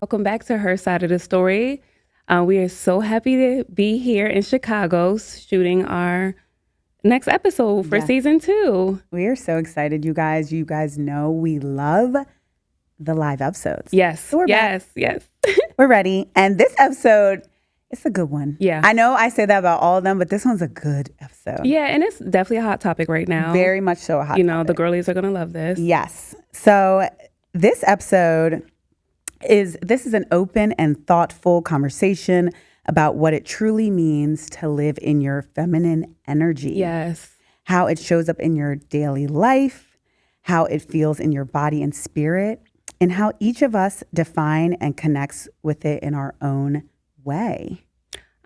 Welcome back to Her Side of the Story. We are so happy to be here in Chicago shooting our next episode for season 2. We are so excited, you guys. You guys know we love the live episodes. Yes. So we're back. Yes. We're ready. And this episode, it's a good one. Yeah. I know I say that about all of them, but this one's a good episode. Yeah, and it's definitely a hot topic right now. Very much so a hot topic. The girlies are going to love this. Yes. So this episode is an open and thoughtful conversation about what it truly means to live in your feminine energy. Yes. How it shows up in your daily life, how it feels in your body and spirit, and how each of us define and connects with it in our own way.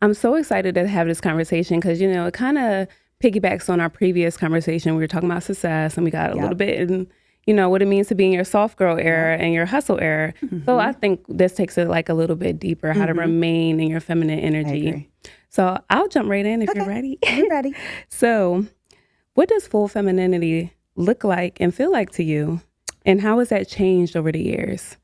I'm so excited to have this conversation because, it kind of piggybacks on our previous conversation. We were talking about success and we got a little bit in, what it means to be in your soft girl era and your hustle era. Mm-hmm. So I think this takes it like a little bit deeper, how to remain in your feminine energy. I agree. So I'll jump right in if you're ready. We're ready. So what does full femininity look like and feel like to you? And how has that changed over the years?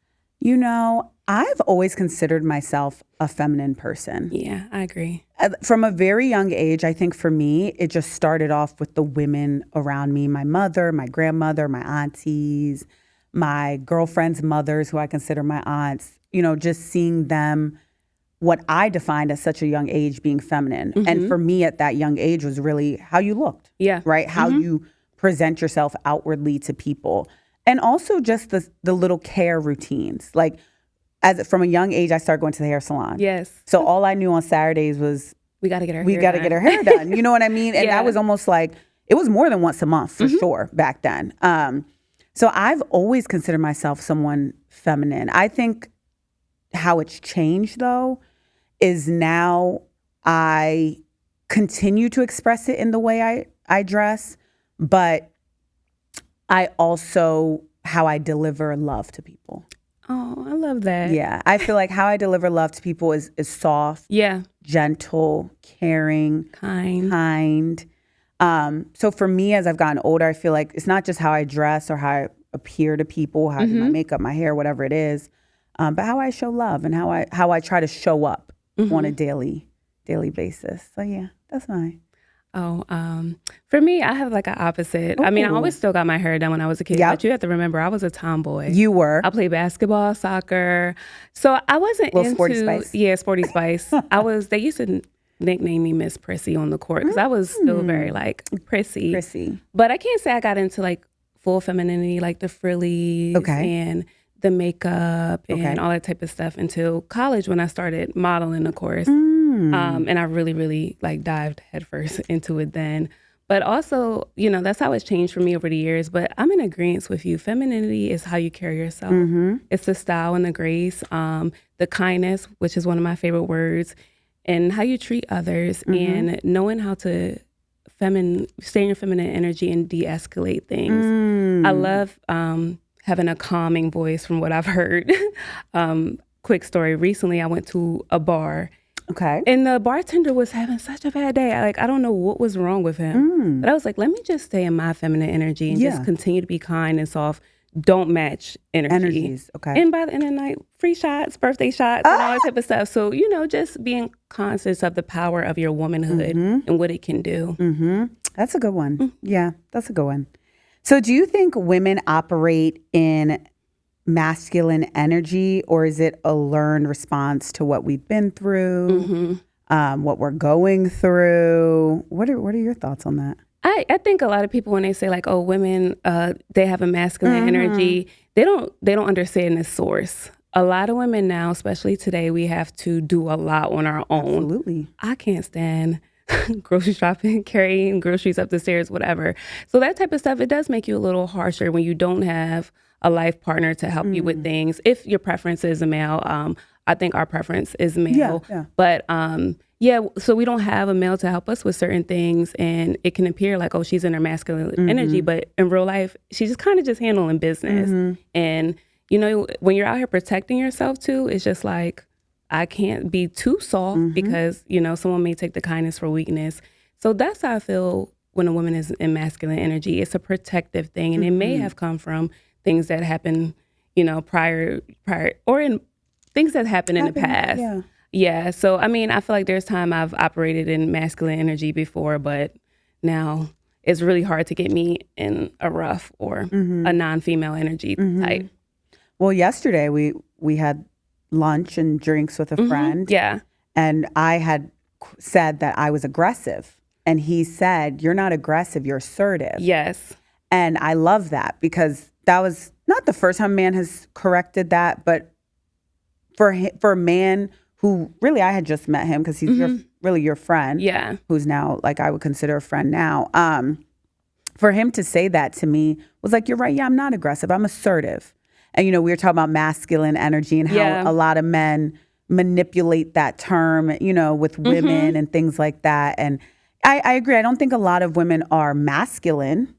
I've always considered myself a feminine person. Yeah, I agree. From a very young age, I think for me, it just started off with the women around me, my mother, my grandmother, my aunties, my girlfriends' mothers, who I consider my aunts, just seeing them, what I defined at such a young age being feminine. Mm-hmm. And for me at that young age was really how you looked. Yeah. Right? How you present yourself outwardly to people. And also just the little care routines. Like, from a young age, I started going to the hair salon. Yes. So all I knew on Saturdays was we got to get our hair done. You know what I mean? And that was almost like, it was more than once a month for sure back then. So I've always considered myself someone feminine. I think how it's changed though is now I continue to express it in the way I dress, but I also how I deliver love to people. Oh, I love that. Yeah. I feel like how I deliver love to people is soft, gentle, caring, kind. So for me, as I've gotten older, I feel like it's not just how I dress or how I appear to people, how I do my makeup, my hair, whatever it is, but how I show love and how I try to show up on a daily basis. So yeah, that's mine. Oh, for me, I have like an opposite. Ooh. I mean, I always still got my hair done when I was a kid, but you have to remember, I was a tomboy. You were. I played basketball, soccer. So I wasn't into... Sporty Spice. Yeah, Sporty Spice. They used to nickname me Miss Prissy on the court because I was still very like prissy. But I can't say I got into like full femininity, like the frillies and the makeup and all that type of stuff until college when I started modeling, of course. And I really, really like dived headfirst into it then. But also, that's how it's changed for me over the years. But I'm in agreement with you. Femininity is how you carry yourself. It's the style and the grace, the kindness, which is one of my favorite words, and how you treat others and knowing how to stay in your feminine energy and de-escalate things. I love having a calming voice from what I've heard. Quick story. Recently, I went to a bar. Okay. And the bartender was having such a bad day. I don't know what was wrong with him. But I was like, let me just stay in my feminine energy and just continue to be kind and soft. Don't match energies. Okay. And by the end of the night, free shots, birthday shots, and all that type of stuff. So, just being conscious of the power of your womanhood and what it can do. That's a good one. Yeah, that's a good one. So do you think women operate in masculine energy, or is it a learned response to what we've been through, what we're going through? What are your thoughts on that? I think a lot of people, when they say like, oh, women, they have a masculine energy, they don't understand the source. A lot of women now, especially today, we have to do a lot on our own. Absolutely. I can't stand grocery shopping, carrying groceries up the stairs, whatever. So that type of stuff, it does make you a little harsher when you don't have a life partner to help you with things. If your preference is a male, I think our preference is male. Yeah. But so we don't have a male to help us with certain things, and it can appear like, oh, she's in her masculine energy, but in real life, she's just kind of just handling business. And when you're out here protecting yourself too, it's just like, I can't be too soft because, someone may take the kindness for weakness. So that's how I feel when a woman is in masculine energy. It's a protective thing, and it may have come from things that happened, prior or in things that happened in the past. Yeah. So, I mean, I feel like there's time I've operated in masculine energy before, but now it's really hard to get me in a rough or a non-female energy type. Well, yesterday we had lunch and drinks with a friend. Yeah. And I had said that I was aggressive. And he said, you're not aggressive, you're assertive. Yes. And I love that because that was not the first time a man has corrected that, but for a man who really, I had just met him because he's really your friend. Yeah. Who's now like I would consider a friend now. For him to say that to me was like, you're right. Yeah, I'm not aggressive. I'm assertive. And, we were talking about masculine energy and how a lot of men manipulate that term, with women and things like that. And I agree. I don't think a lot of women are masculine.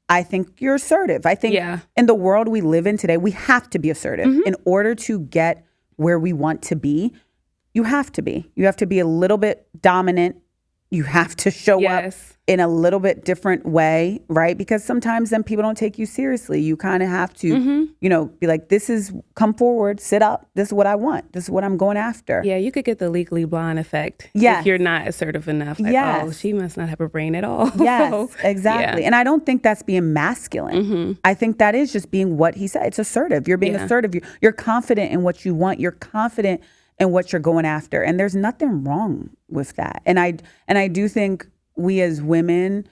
I think you're assertive. I think in the world we live in today, we have to be assertive. In order to get where we want to be, you have to be. You have to be a little bit dominant. You have to show up in a little bit different way, right? Because sometimes then people don't take you seriously. You kind of have to, be like, come forward, sit up. This is what I want. This is what I'm going after. Yeah, you could get the Legally Blonde effect if you're not assertive enough. Like, oh, she must not have a brain at all. Yes, exactly. Yeah. And I don't think that's being masculine. I think that is just being what he said. It's assertive. You're being assertive. You're confident in what you want. You're confident in what you're going after. And there's nothing wrong with that. And I do think we as women,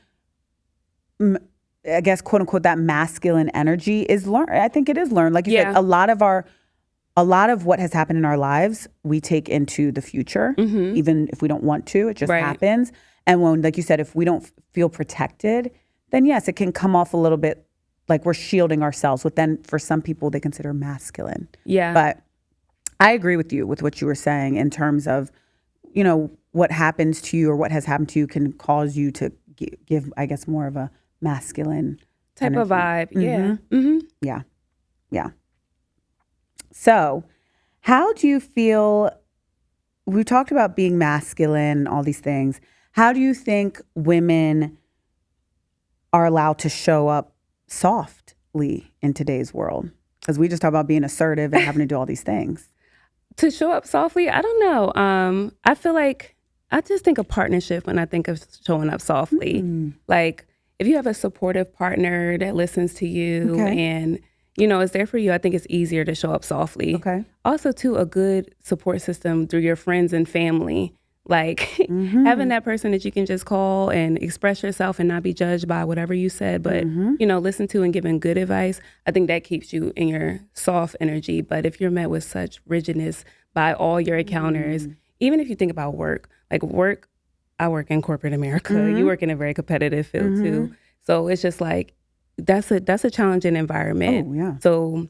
I guess, quote unquote, that masculine energy is learned. I think it is learned. Like you said, a lot of what has happened in our lives, we take into the future, even if we don't want to, it just happens. And when, like you said, if we don't feel protected, then yes, it can come off a little bit like we're shielding ourselves. But then for some people, they consider masculine. Yeah. But I agree with you with what you were saying in terms of, what happens to you or what has happened to you can cause you to give, I guess, more of a masculine type of vibe. Yeah. So how do you feel, we talked about being masculine and all these things. How do you think women are allowed to show up softly in today's world? Because we just talked about being assertive and having to do all these things. To show up softly, I don't know. I feel like I just think of partnership when I think of showing up softly. Like if you have a supportive partner that listens to you and, is there for you, I think it's easier to show up softly. Okay. Also, too, a good support system through your friends and family. Like having that person that you can just call and express yourself and not be judged by whatever you said, but, listen to and giving good advice. I think that keeps you in your soft energy. But if you're met with such rigidness by all your encounters, even if you think about work, like work, I work in corporate America. You work in a very competitive field too. So it's just like, that's a challenging environment. Oh, yeah. So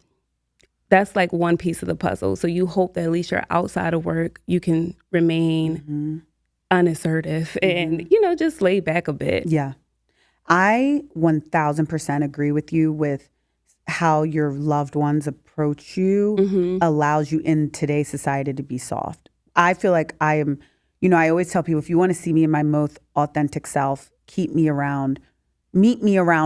that's like one piece of the puzzle. So you hope that at least you're outside of work, you can remain unassertive and, just lay back a bit. Yeah. I 1000% agree with you with how your loved ones approach you allows you in today's society to be soft. I feel like I am, I always tell people, if you want to see me in my most authentic self, meet me around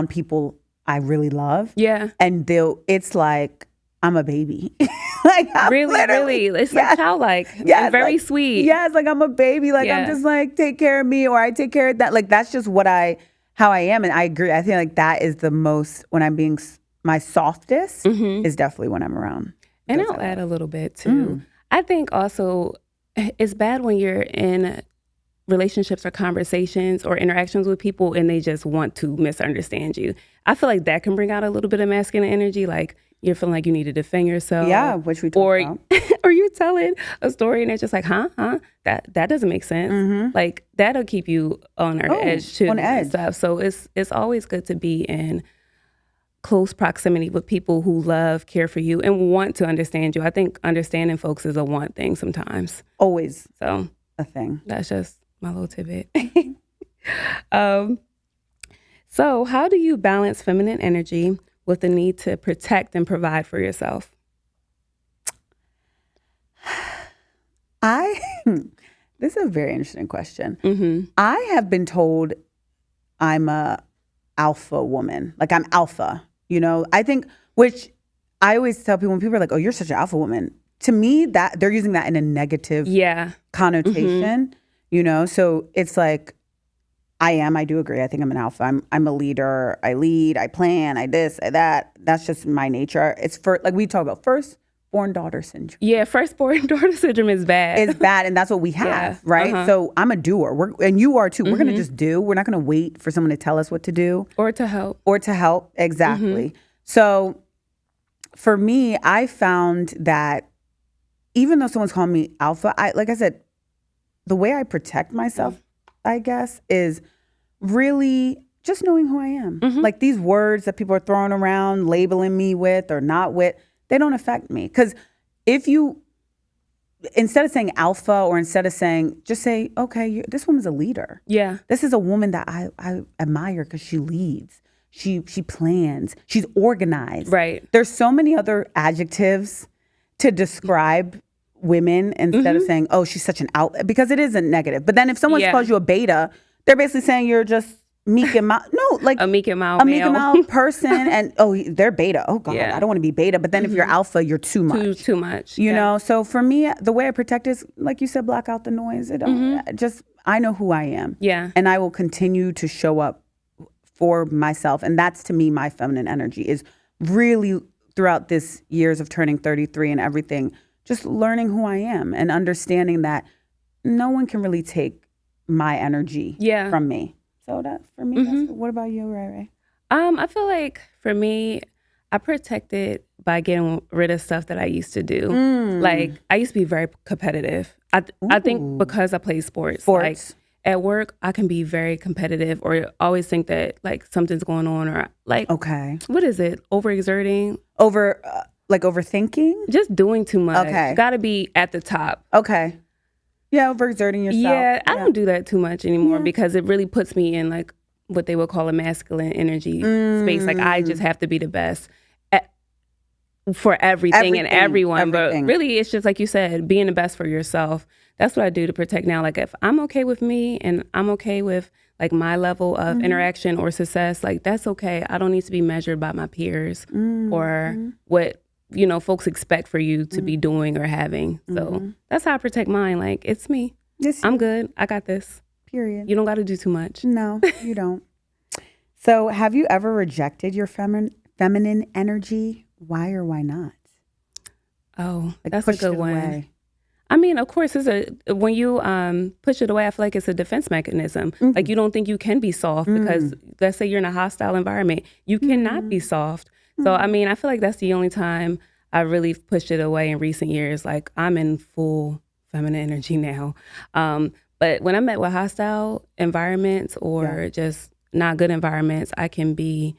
people I really love. Yeah. And it's like, I'm a baby. Like I'm really. It's like childlike. Yeah, very sweet. Yeah, it's like I'm a baby. Like I'm just like, take care of me, or I take care of that. Like that's just how I am. And I agree. I think like that is the most, when I'm being my softest is definitely when I'm around. And I'll add a little bit too. I think also it's bad when you're in relationships or conversations or interactions with people and they just want to misunderstand you. I feel like that can bring out a little bit of masculine energy. Like you're feeling like you need to defend yourself. Yeah, which we talked about. Or you're telling a story and it's just like, huh? That doesn't make sense. Like that'll keep you on edge too. On edge. Stuff. So it's always good to be in close proximity with people who love, care for you, and want to understand you. I think understanding folks is a want thing sometimes. Always. So a thing. That's just my little tidbit. So how do you balance feminine energy with the need to protect and provide for yourself? This is a very interesting question. I have been told I'm a alpha woman. Like I'm alpha, I think, which I always tell people when people are like, oh, you're such an alpha woman. to me, that they're using that in a negative connotation, you know? So it's like, I do agree. I think I'm an alpha. I'm a leader. I lead, I plan, I this, I that. That's just my nature. It's like we talk about firstborn daughter syndrome. Yeah, firstborn daughter syndrome is bad. It's bad, and that's what we have, right? So I'm a doer, and you are too. We're going to just do. We're not going to wait for someone to tell us what to do. Or to help. Exactly. So for me, I found that even though someone's calling me alpha, like I said, the way I protect myself, I guess, is really just knowing who I am. Like these words that people are throwing around, labeling me with or not with, they don't affect me. Because if you, instead of saying alpha or instead of saying, just say, okay, this woman's a leader. Yeah. This is a woman that I admire because she leads. She plans. She's organized. Right. There's so many other adjectives to describe women instead of saying, oh, she's such an out, because it isn't negative. But then if someone calls you a beta, they're basically saying you're just meek and mild. No, like a meek and mild a meek and mild person, and they're beta. Oh God, I don't want to be beta. But then if you're alpha, you're too much. Too much. You know. So for me, the way I protect is, like you said, block out the noise. I know who I am. Yeah. And I will continue to show up for myself, and that's to me my feminine energy is really throughout this years of turning 33 and everything. Just learning who I am and understanding that no one can really take my energy from me. So that for me, what about you, Ray Ray? I feel like for me, I protect it by getting rid of stuff that I used to do. Like I used to be very competitive. I think because I play sports. Like at work, I can be very competitive or always think that like something's going on or like, what is it? Overexerting? Like overthinking? Just doing too much. Okay. Got to be at the top. Okay. Yeah, overexerting yourself. Yeah, I don't do that too much anymore because it really puts me in like what they would call a masculine energy space. Like I just have to be the best for everything and everyone. But really, it's just like you said, being the best for yourself. That's what I do to protect now. Like if I'm okay with me and I'm okay with like my level of interaction or success, like that's okay. I don't need to be measured by my peers or what folks expect for you to be doing or having. So that's how I protect mine. Like, it's me. I'm good. I got this. Period. You don't got to do too much. No, you don't. So have you ever rejected your feminine energy? Why or why not? Oh, like that's a good one. Away. I mean, of course, when you push it away, I feel like it's a defense mechanism. Like you don't think you can be soft because let's say you're in a hostile environment. You cannot be soft. So, I mean, I feel like that's the only time I really pushed it away in recent years. Like, I'm in full feminine energy now. But when I'm met with hostile environments or just not good environments, I can be,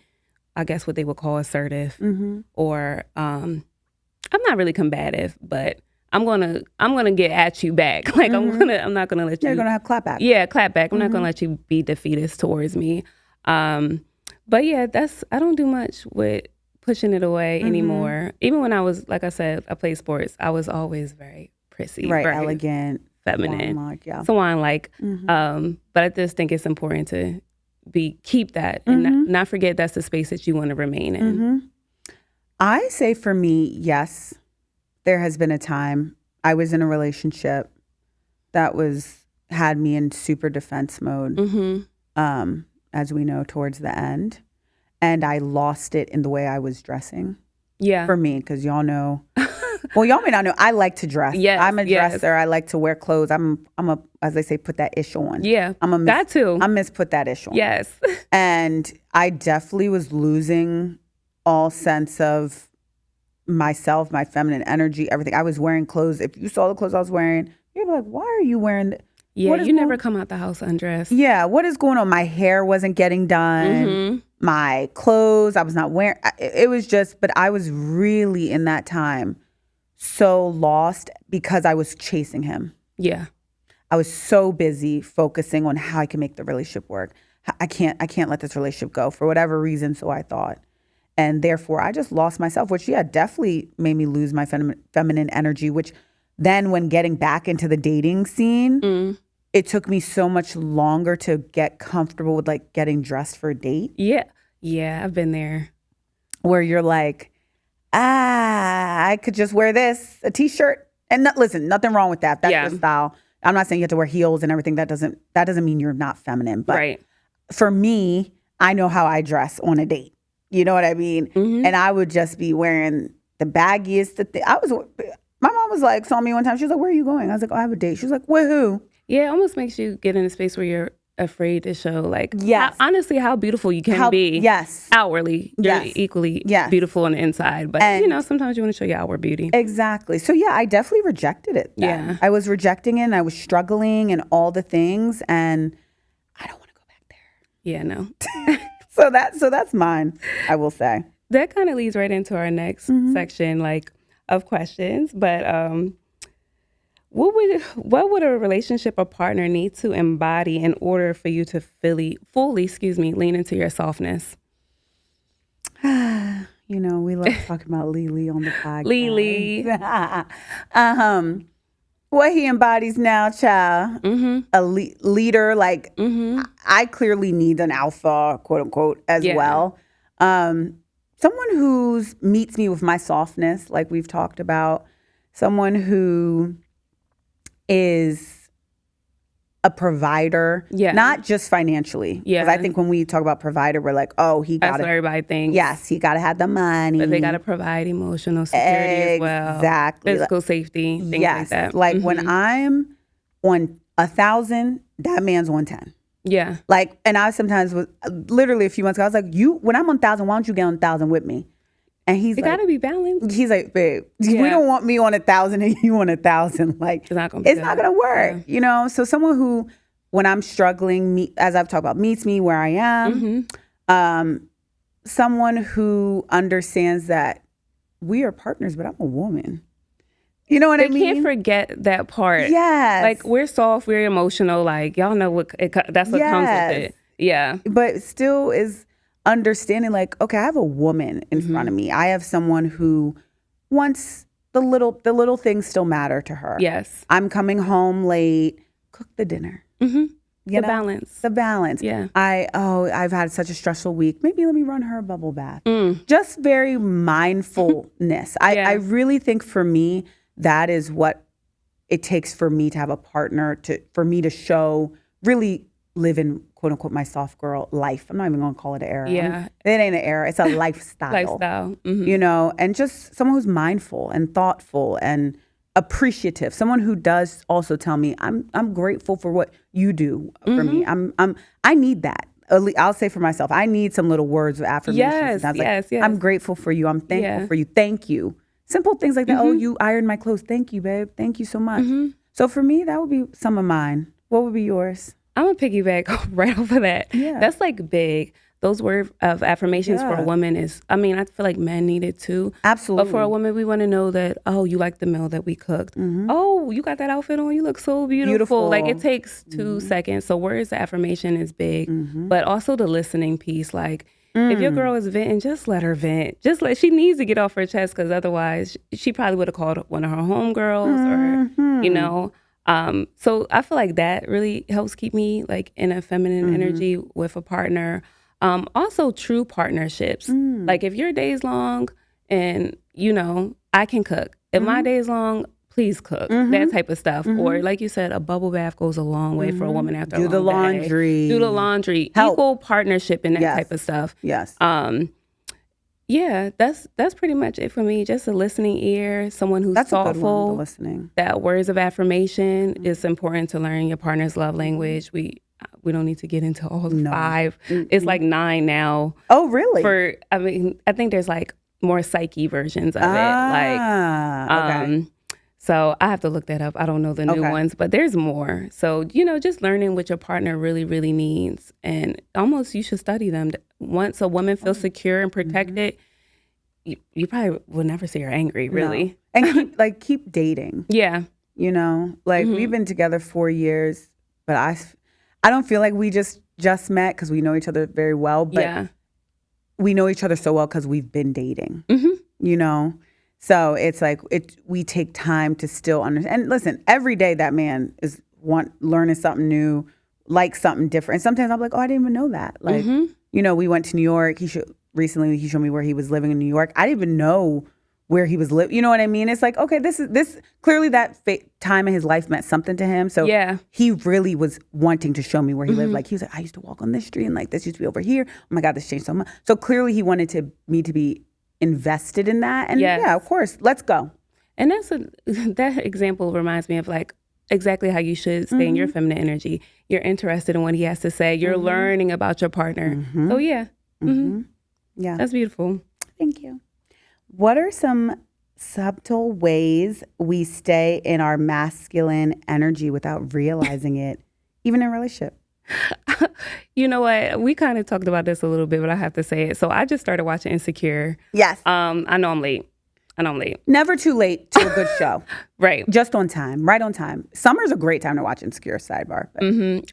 I guess, what they would call assertive. Or I'm not really combative, but I'm gonna get at you back. Like I'm not gonna let you. You're gonna have clap back. Yeah, clap back. I'm not gonna let you be defeatist towards me. But yeah, I don't do much with pushing it away anymore. Even when I was, like I said, I played sports, I was always very prissy. Very elegant. Feminine. Wine-like, Swan-like. But I just think it's important to keep that and not forget that's the space that you want to remain in. I say for me, yes, there has been a time I was in a relationship that had me in super defense mode, as we know, towards the end. And I lost it in the way I was dressing. Yeah. For me, because y'all know. Well, y'all may not know. I like to dress. Yes, I'm a dresser. I like to wear clothes. I'm a, as they say, put that ish on. Yeah. Got to. I miss put that ish on. Yes. And I definitely was losing all sense of myself, my feminine energy, everything. I was wearing clothes. If you saw the clothes I was wearing, you'd be like, why are you wearing Yeah, you never come out the house undressed. Yeah, what is going on? My hair wasn't getting done. My clothes, I was not wearing. It was just, but I was really in that time so lost because I was chasing him. Yeah. I was so busy focusing on how I can make the relationship work. I can't let this relationship go for whatever reason, so I thought. And therefore, I just lost myself, which, definitely made me lose my feminine energy, which then when getting back into the dating scene, it took me so much longer to get comfortable with like getting dressed for a date. Yeah. Yeah, I've been there. Where you're like, I could just wear this, a t-shirt. And listen, nothing wrong with that. That's your style. I'm not saying you have to wear heels and everything. That doesn't mean you're not feminine. But for me, I know how I dress on a date. You know what I mean? Mm-hmm. And I would just be wearing the baggiest. My mom was like, saw me one time. She was like, where are you going? I was like, oh, I have a date. She was like, with who? Yeah, it almost makes you get in a space where you're afraid to show, like, honestly, how beautiful you can be. Yes. Outwardly. You're equally beautiful on the inside. But, sometimes you want to show your outward beauty. Exactly. So, I definitely rejected it then. Yeah. I was rejecting it, and I was struggling and all the things, and I don't want to go back there. Yeah, no. So that's mine, I will say. That kind of leads right into our next section, like, of questions. But what would a relationship or partner need to embody in order for you to fully lean into your softness? We love talking about Lily on the podcast. Lily. What he embodies now, child, a leader. Like, I clearly need an alpha, quote unquote, as well. Someone who meets me with my softness, like we've talked about. Someone who is a provider, not just financially. Because I think when we talk about provider, we're like, oh, that's what everybody thinks. Yes, he got to have the money. But they got to provide emotional security as well. Exactly. Physical safety, things like that. Like when I'm on 1,000, that man's on 10. Yeah. Like, and I sometimes was literally a few months ago, I was like, when I'm on 1,000, why don't you get on 1,000 with me? And he's like, it gotta be balanced. He's like, babe, we don't want me on 1,000 and you on 1,000. Like, it's not gonna work. So someone who, when I'm struggling, as I've talked about, meets me where I am. Someone who understands that we are partners, but I'm a woman. You know what I mean? They can't forget that part. Yes. Like, we're soft, we're emotional. Like, y'all know that's what comes with it. Yeah. But still is understanding, like, okay, I have a woman in front of me. I have someone who wants the little things still matter to her. Yes. I'm coming home late, cook the dinner. The balance. Yeah. I've had such a stressful week. Maybe let me run her a bubble bath. Just very mindfulness. I really think for me, that is what it takes for me to have a partner, for me to really live in, quote unquote, my soft girl life. I'm not even going to call it an era. Yeah. It ain't an era. It's a lifestyle. And just someone who's mindful and thoughtful and appreciative. Someone who does also tell me, I'm grateful for what you do for me. I need that. I'll say for myself, I need some little words of affirmation. Yes. I'm grateful for you. I'm thankful for you. Thank you. Simple things like that. Oh, you ironed my clothes. Thank you, babe. Thank you so much. So for me, that would be some of mine. What would be yours? I'm going to piggyback right over that. Yeah. That's like big. Those words of affirmations for a woman is, I feel like men need it too. Absolutely. But for a woman, we want to know that, oh, you like the meal that we cooked. Oh, you got that outfit on. You look so beautiful. Like, it takes 2 seconds. So words of affirmation is big. But also the listening piece. Like, if your girl is venting, just let her vent. She needs to get off her chest, because otherwise she probably would have called one of her homegirls or, so I feel like that really helps keep me like in a feminine energy with a partner. Also true partnerships. Like, if your day's long and, I can cook. If my day's long, please cook. That type of stuff. Or like you said, a bubble bath goes a long way for a woman after a long day. Do the laundry. Help. Equal partnership in that type of stuff. Yes. Yeah, that's pretty much it for me. Just a listening ear, someone who's thoughtful. A good one, the listening. That words of affirmation. It's important to learn your partner's love language. We don't need to get into all the 5. It's like 9 now. Oh, really? I think there's like more psyche versions of it. Okay. So I have to look that up. I don't know the new ones, but there's more. So, just learning what your partner really, really needs. And almost you should study them. Once a woman feels secure and protected, you probably will never see her angry, really. No. And keep dating. Yeah. We've been together 4 years, but I don't feel like we just met because we know each other very well. But we know each other so well because we've been dating, So it's like we take time to still understand. And listen, every day that man is learning something new, like something different. And sometimes I'm like, oh, I didn't even know that. Like, we went to New York. He showed me where he was living in New York. I didn't even know where he was living. You know what I mean? It's like, okay, this clearly that time in his life meant something to him. So he really was wanting to show me where he lived. Like he was like, I used to walk on this street and like this used to be over here. Oh my God, this changed so much. So clearly he wanted me to be invested in that. And yeah, of course, let's go. And that example reminds me of like exactly how you should stay in your feminine energy. You're interested in what he has to say. You're learning about your partner. So yeah. Yeah. That's beautiful. Thank you. What are some subtle ways we stay in our masculine energy without realizing it, even in a relationship? You know what? We kind of talked about this a little bit, but I have to say it. So I just started watching Insecure. Yes. I know I'm late. Never too late to a good show. Right. Just on time. Right on time. Summer's a great time to watch Insecure, sidebar.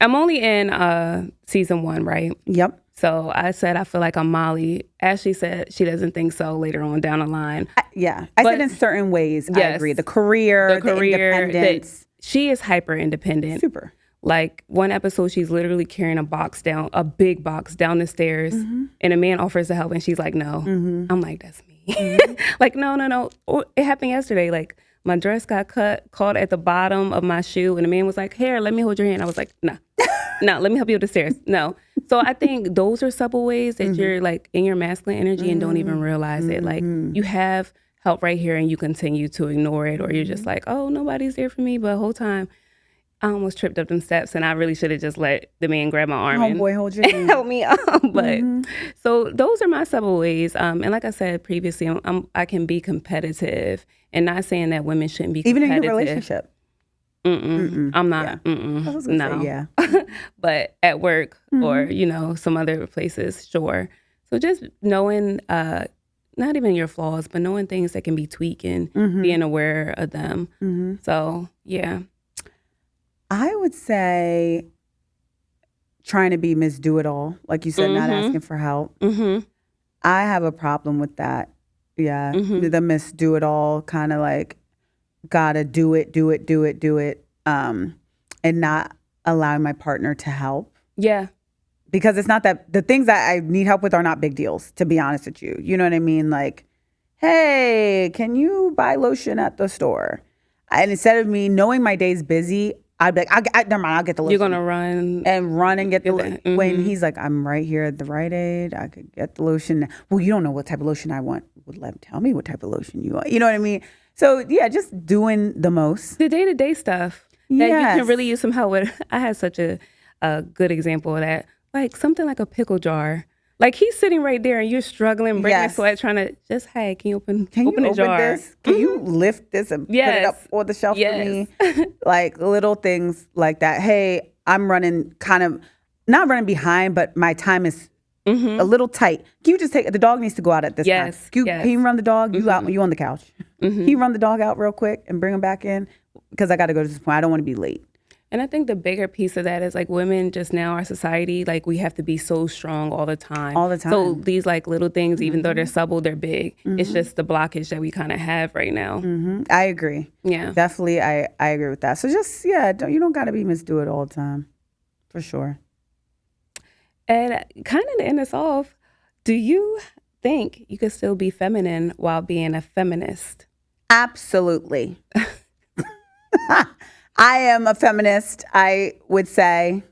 I'm only in season 1, right? Yep. So I said I feel like I'm Molly. Ashley said she doesn't think so later on down the line. I said in certain ways, I agree. The career, the independence. She is hyper independent. Super. Like one episode, she's literally carrying a big box down the stairs, and a man offers to help, and she's like, no. I'm like, that's me. Like, no. It happened yesterday. Like my dress got caught at the bottom of my shoe, and the man was like, here, let me hold your hand. I was like, no, let me help you up the stairs. No. So I think those are subtle ways that you're like in your masculine energy and don't even realize it. Like you have help right here and you continue to ignore it, or you're just like, oh, nobody's there for me. But the whole time I almost tripped up them steps and I really should have just let the man grab my arm and hold your hand. help me up. But so those are my subtle ways. And like I said previously, I can be competitive, and not saying that women shouldn't be competitive. Even in your relationship. I'm not. I was gonna say, yeah. But at work or, some other places, sure. So just knowing, not even your flaws, but knowing things that can be tweaked and being aware of them. So, yeah. I would say trying to be Miss Do-It-All. Like you said, not asking for help. I have a problem with that. Yeah. The Miss Do-It-All kind of like, gotta do it, and not allowing my partner to help. Yeah. Because it's not that, the things that I need help with are not big deals, to be honest with you. You know what I mean? Like, hey, can you buy lotion at the store? And instead of me knowing my day's busy, I'd be like, never mind, I'll get the lotion. You're going to run and get the lotion. When he's like, I'm right here at the Rite Aid, I could get the lotion. Well, you don't know what type of lotion I want. Well, tell me what type of lotion you want. You know what I mean? So, yeah, just doing the most. The day-to-day stuff that you can really use some help with. I had such a good example of that. Like something like a pickle jar. Like he's sitting right there and you're struggling, breaking sweat, trying to just, hey, can you open the jar? This? Can you lift this and put it up on the shelf for me? Like little things like that. Hey, I'm running not running behind, but my time is a little tight. Can you just the dog needs to go out at this time. Can you run the dog? You on the couch. Can you run the dog out real quick and bring him back in? Because I got to go to this point. I don't want to be late. And I think the bigger piece of that is like women just now, our society, like we have to be so strong all the time. All the time. So these like little things, even though they're subtle, they're big. It's just the blockage that we kind of have right now. I agree. Yeah. Definitely, I agree with that. So just, you don't got to be Miss Do It all the time. For sure. And kind of to end us off, do you think you could still be feminine while being a feminist? Absolutely. I am a feminist, I would say.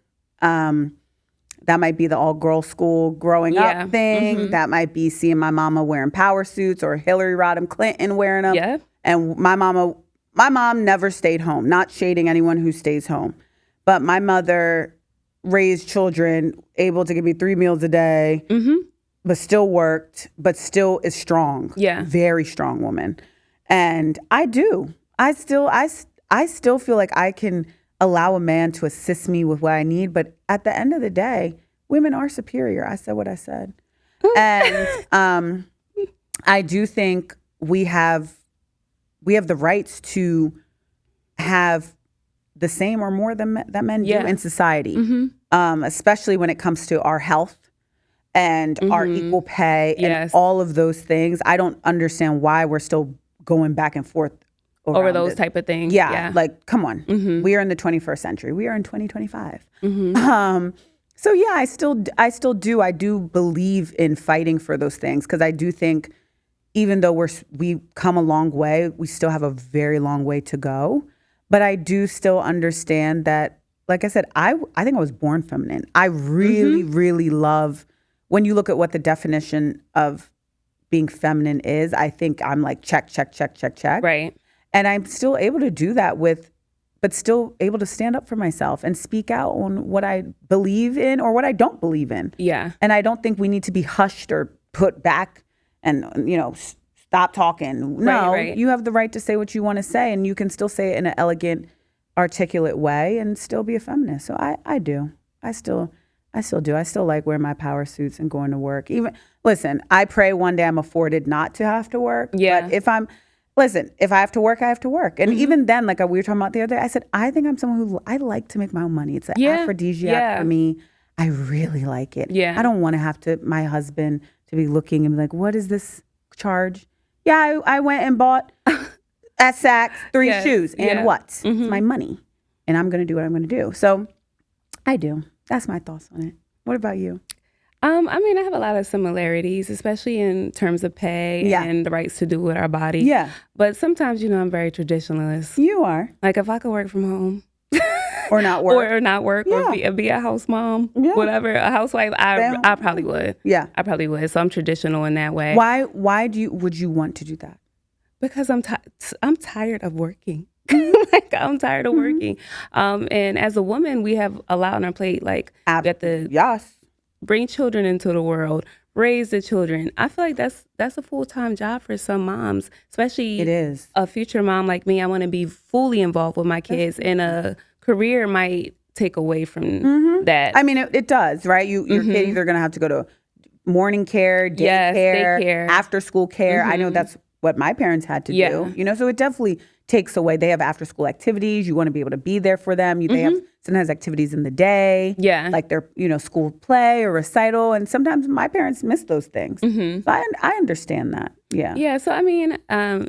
That might be the all-girl school growing up thing. That might be seeing my mama wearing power suits or Hillary Rodham Clinton wearing them. Yeah. And my mom never stayed home, not shading anyone who stays home. But my mother raised children, able to give me 3 meals a day, but still worked, but still is strong. Yeah. Very strong woman. And I do. I still feel like I can allow a man to assist me with what I need. But at the end of the day, women are superior. I said what I said. And I do think we have the rights to have the same or more than that men do in society, especially when it comes to our health and our equal pay and all of those things. I don't understand why we're still going back and forth over those type of things. Yeah. Like, come on. We are in the 21st century. We are in 2025. So yeah, I still do. I do believe in fighting for those things because I do think even though we've come a long way, we still have a very long way to go. But I do still understand that, like I said, I think I was born feminine. I really, really love, when you look at what the definition of being feminine is, I think I'm like check, check, check, check, check. Right. And I'm still able to do that but still able to stand up for myself and speak out on what I believe in or what I don't believe in. Yeah. And I don't think we need to be hushed or put back and, stop talking. No, right. You have the right to say what you want to say, and you can still say it in an elegant, articulate way and still be a feminist. So I do. I still do. I still like wearing my power suits and going to work. Listen, I pray one day I'm afforded not to have to work. Yeah. But if I have to work, I have to work. And even then, like we were talking about the other day, I said, I think I'm someone who, I like to make my own money. It's an aphrodisiac for me. I really like it. Yeah. I don't want to have my husband to be looking and be like, what is this charge? Yeah, I went and bought at Saks 3 shoes. And what? It's my money. And I'm going to do what I'm going to do. So I do. That's my thoughts on it. What about you? I have a lot of similarities, especially in terms of pay and the rights to do with our body. Yeah. But sometimes, I'm very traditionalist. You are. Like if I could work from home. Or not work. or not work, or be a house mom, whatever, a housewife, I probably would. Yeah. I probably would. So I'm traditional in that way. Why would you want to do that? Because I'm tired of working. I'm tired of working. And as a woman, we have a lot on our plate. Like, bring children into the world, raise the children. I feel like that's a full-time job for some moms, especially it is. A future mom like me. I want to be fully involved with my kids, and a career might take away from that. I mean, it does, right? Your kid either going to have to go to morning care, daycare, after school care. I know that's what my parents had to do. So it definitely takes away. They have after school activities. You want to be able to be there for them. They have sometimes activities in the day. Yeah. Like their, school play or recital. And sometimes my parents miss those things. So I understand that. Yeah. Yeah. So,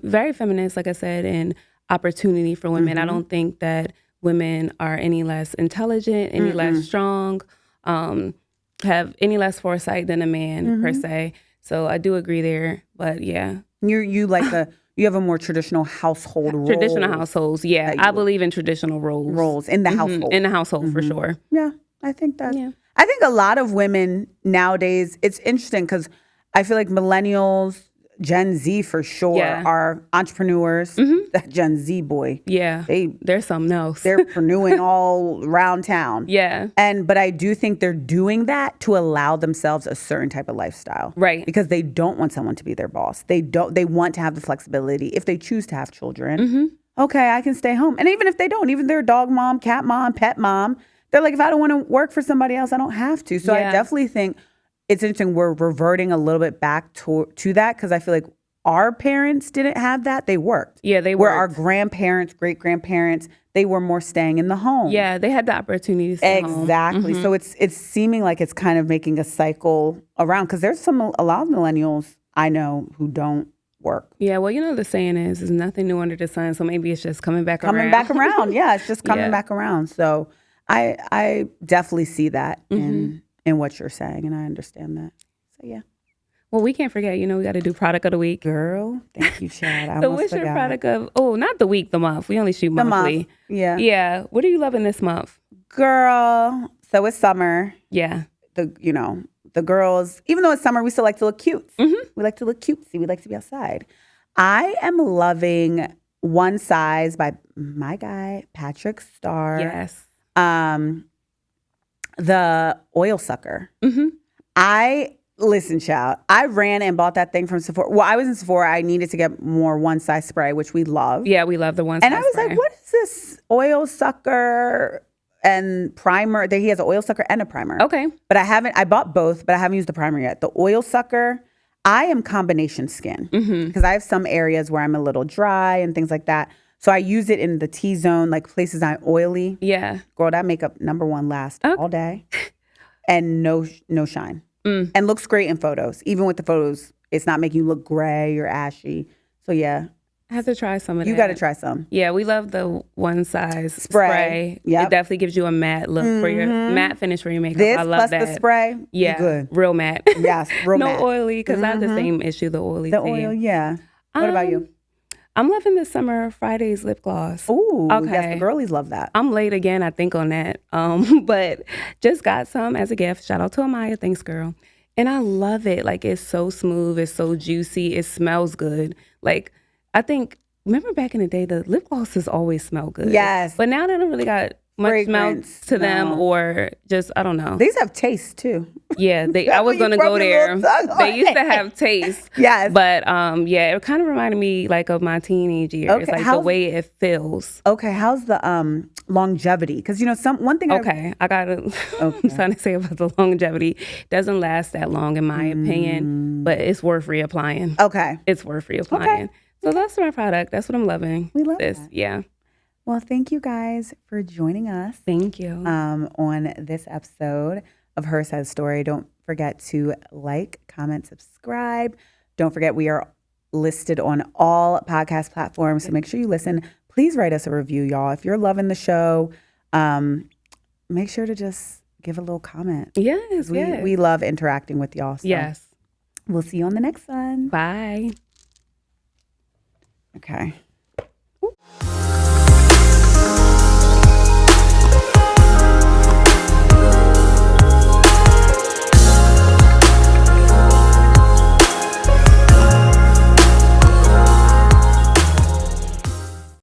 very feminist, like I said, and opportunity for women. I don't think that women are any less intelligent, any less strong, have any less foresight than a man per se. So I do agree there. But yeah. You have a more traditional household role. Traditional households, yeah. I believe in traditional roles. Roles in the household. In the household, for sure. Yeah, I think that. Yeah. I think a lot of women nowadays, it's interesting because I feel like millennials, Gen Z for sure, are entrepreneurs. That Gen Z boy. Yeah. There's something else. They're preneuing all around town. Yeah. But I do think they're doing that to allow themselves a certain type of lifestyle. Right. Because they don't want someone to be their boss. They want to have the flexibility. If they choose to have children, okay, I can stay home. And even if they don't, even their dog mom, cat mom, pet mom, they're like, if I don't want to work for somebody else, I don't have to. So I definitely think it's interesting. We're reverting a little bit back to that because I feel like our parents didn't have that. They worked. Yeah, they worked. Where our grandparents, great-grandparents, they were more staying in the home. Yeah, they had the opportunity to stay home. Exactly. So it's seeming like it's kind of making a cycle around because there's a lot of millennials I know who don't work. Yeah, well, the saying is, there's nothing new under the sun. So maybe it's just coming back around. Coming back around. Yeah, it's just coming back around. So I definitely see that in what you're saying, and I understand that. So yeah. Well, we can't forget, we got to do product of the week. Girl, thank you, Chad. So what's your product of, not the week, the month. We only shoot monthly. Month. Yeah. Yeah. What are you loving this month? Girl, so it's summer. Yeah. The girls, even though it's summer, we still like to look cute. We like to look cutesy. We like to be outside. I am loving One Size by my guy, Patrick Starr. Yes. The oil sucker. Listen, child, I ran and bought that thing from Sephora. Well, I was in Sephora. I needed to get more One Size spray, which we love. Yeah, we love the One Size spray. And I was like, what is this oil sucker and primer? He has an oil sucker and a primer. Okay. But I bought both, but I haven't used the primer yet. The oil sucker, I am combination skin because I have some areas where I'm a little dry and things like that. So I use it in the T-zone, like places I'm oily. Yeah. Girl, that makeup, number one, lasts all day. And no shine. And looks great in photos. Even with the photos, it's not making you look gray or ashy. So yeah, I have to try some of that. You got to try some. Yeah, we love the one size spray. Yep. It definitely gives you a matte look for your matte finish for your makeup. This I love plus that. the spray. Yeah, good. Real matte. Yes, real no matte. No oily, because I have the same issue. The oily. The oil, yeah. What about you? I'm loving the Summer Fridays lip gloss. Ooh, yes, the girlies love that. I'm late again, I think, on that. But just got some as a gift. Shout out to Amaya. Thanks, girl. And I love it. Like, it's so smooth. It's so juicy. It smells good. Like, I think, remember back in the day, the lip glosses always smell good. Yes. But now they don't really got much smell to them, or just, I don't know. These have taste too. Yeah, I was going to go there. They used to have taste. Yes. But yeah, it kind of reminded me like of my teenage years, like the way it feels. Okay, how's the longevity? Because one thing. I got something to say about the longevity. It doesn't last that long in my opinion, but it's worth reapplying. Okay. It's worth reapplying. Okay. So that's my product. That's what I'm loving. We love this. That. Yeah. Well, thank you guys for joining us. Thank you. On this episode of Her Says Story. Don't forget to like, comment, subscribe. Don't forget we are listed on all podcast platforms, so make sure you listen. Please write us a review, y'all. If you're loving the show, make sure to just give a little comment. Yes, we love interacting with y'all. So yes. We'll see you on the next one. Bye. Okay.